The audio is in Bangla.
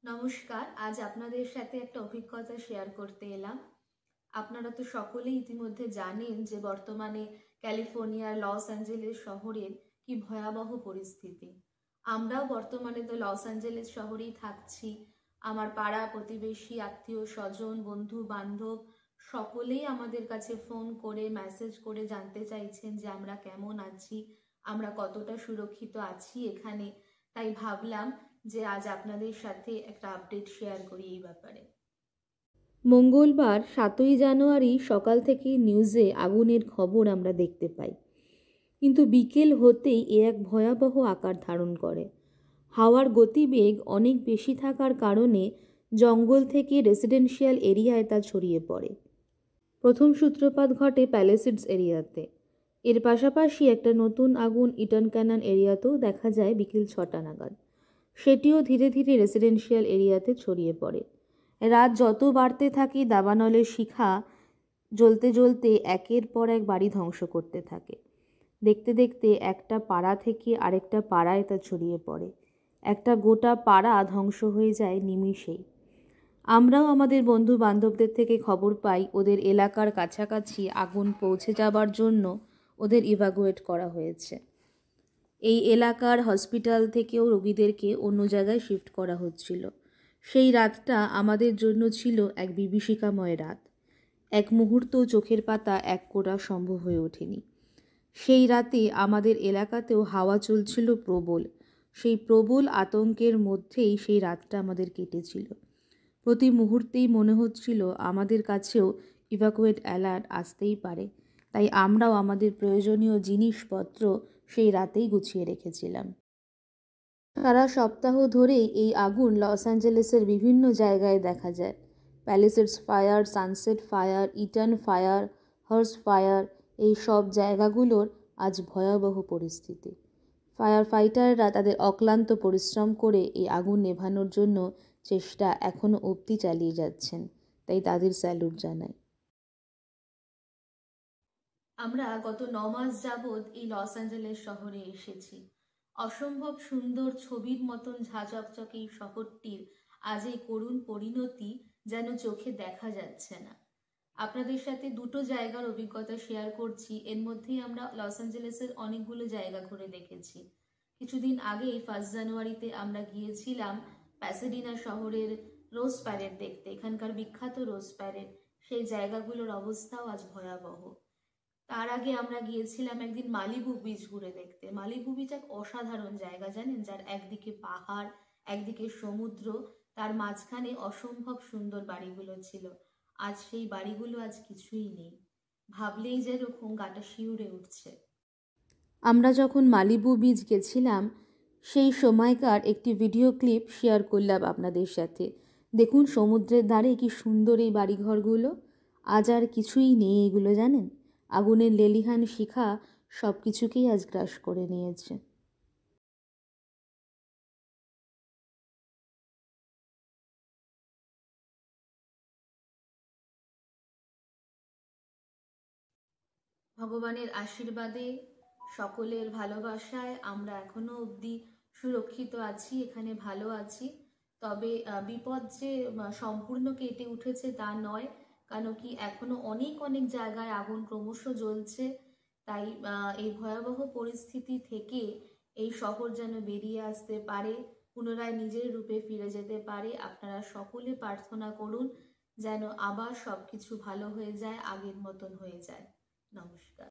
নমস্কার। আজ আপনাদের সাথে একটা অভিজ্ঞতা শেয়ার করতে এলাম। আপনারা তো সকলেই ইতিমধ্যে জানেন যে বর্তমানে ক্যালিফোর্নিয়ার লস অ্যাঞ্জেলেস শহরের কি ভয়াবহ পরিস্থিতি। আমরাও বর্তমানে তো লস অ্যাঞ্জেলেস শহরেই থাকছি। আমার পাড়া প্রতিবেশী, আত্মীয় স্বজন, বন্ধু বান্ধব সকলেই আমাদের কাছে ফোন করে মেসেজ করে জানতে চাইছেন যে আমরা কেমন আছি, আমরা কতটা সুরক্ষিত আছি এখানে। তাই ভাবলাম যে আজ আপনাদের সাথে একটা আপডেট শেয়ার করি এই ব্যাপারে। মঙ্গলবার 7ই জানুয়ারি সকাল থেকেই নিউজে আগুনের খবর আমরা দেখতে পাই, কিন্তু বিকেল হতেই এ এক ভয়াবহ আকার ধারণ করে। হাওয়ার গতিবেগ অনেক বেশি থাকার কারণে জঙ্গল থেকে রেসিডেন্সিয়াল এরিয়ায় তা ছড়িয়ে পড়ে। প্রথম সূত্রপাত ঘটে প্যালেসিডস এরিয়াতে। এর পাশাপাশি একটা নতুন আগুন ইটন ক্যানন এরিয়াতেও দেখা যায় বিকেল 6টা নাগাদ। সেটিও ধীরে ধীরে রেসিডেন্সিয়াল এরিয়াতে ছড়িয়ে পড়ে। রাত যত বাড়তে থাকে দাবানলের শিখা জ্বলতে জ্বলতে একের পর এক বাড়ি ধ্বংস করতে থাকে। দেখতে দেখতে একটা পাড়া থেকে আরেকটা পাড়ায় তা ছড়িয়ে পড়ে। একটা গোটা পাড়া ধ্বংস হয়ে যায় নিমিষেই। আমরাও আমাদের বন্ধু বান্ধবদের থেকে খবর পাই ওদের এলাকার কাছাকাছি আগুন পৌঁছে যাবার জন্য ওদের ইভাকুয়েট করা হয়েছে। এই এলাকার হসপিটাল থেকেও রোগীদেরকে অন্য জায়গায় শিফট করা হচ্ছিল। সেই রাতটা আমাদের জন্য ছিল এক বিভীষিকাময় রাত। এক মুহূর্ত চোখের পাতা এক করা সম্ভব হয়ে ওঠেনি। সেই রাতে আমাদের এলাকাতেও হাওয়া চলছিল প্রবল। সেই প্রবল আতঙ্কের মধ্যেই সেই রাতটা আমাদের কেটেছিল। প্রতি মুহূর্তেই মনে হচ্ছিল আমাদের কাছেও ইভাকুয়েট অ্যালার্ট আসতেই পারে। তাই আমরাও আমাদের প্রয়োজনীয় জিনিসপত্র সেই রাতেই গুছিয়ে রেখেছিলাম। সারা সপ্তাহ ধরেই এই আগুন লস অ্যাঞ্জেলেসের বিভিন্ন জায়গায় দেখা যায়। Palisades fire, Sunset fire, Eaton fire, Hurst fire, এই সব জায়গাগুলোর আজ ভয়াবহ পরিস্থিতি। ফায়ার ফাইটাররা তাদের অক্লান্ত পরিশ্রম করে এই আগুন নেভানোর জন্য চেষ্টা এখনও অবধি চালিয়ে যাচ্ছেন, তাই তাদের স্যালুট জানাই। আমরা গত 9 মাস যাবৎ এই লস অ্যাঞ্জেলেস শহরে এসেছি। অসম্ভব সুন্দর ছবির মতন ঝাঁচকচকে এই শহরটির আজ এই করুণ পরিণতি যেন চোখে দেখা যাচ্ছে না। আপনাদের সাথে দুটো জায়গার অভিজ্ঞতা শেয়ার করছি। এর মধ্যেই আমরা লস অ্যাঞ্জেলেসের অনেকগুলো জায়গা ঘুরে দেখেছি। কিছুদিন আগেই 1 জানুয়ারিতে আমরা গিয়েছিলাম প্যাসাডিনা শহরের রোজ প্যারেড দেখতে। এখানকার বিখ্যাত রোজ প্যারেড, সেই জায়গাগুলোর অবস্থাও আজ ভয়াবহ। তার আগে আমরা গিয়েছিলাম একদিন মালিবু বিচ ঘুরে দেখতে। মালিবু বিচ এক অসাধারণ জায়গা, জানেন, যার একদিকে পাহাড়, একদিকে সমুদ্র, তার মাঝখানে অসম্ভব সুন্দর বাড়িগুলো ছিল। আজ সেই বাড়িগুলো আজ কিছুই নেই। ভাবলেই যেরকম গাটা শিউরে উঠছে। আমরা যখন মালিবু বিচ গেছিলাম সেই সময়কার একটি ভিডিও ক্লিপ শেয়ার করলাম আপনাদের সাথে। দেখুন সমুদ্রের ধারে কি সুন্দর এই বাড়িঘরগুলো। আজ আর কিছুই নেই এগুলো, জানেন। আগুনের লেলিহান শিখা সব কিছুকেই আজ গ্রাস করে নিয়েছে। ভগবানের আশীর্বাদে, সকলের ভালোবাসায় আমরা এখনো অবধি সুরক্ষিত আছি, এখানে ভালো আছি। তবে বিপদ যে সম্পূর্ণ কেটে উঠেছে তা নয়, কারণ কি এখনো অনেক অনেক জায়গায় আগুন ক্রমশ জ্বলছে। তাই এই ভয়াবহ পরিস্থিতি থেকে এই শহর যেন বেরিয়ে আসতে পারে, পুনরায় নিজের রূপে ফিরে যেতে পারে। আপনারা সকলে প্রার্থনা করুন যেন আবার সবকিছু ভালো হয়ে যায়, আগের মতন হয়ে যায়। নমস্কার।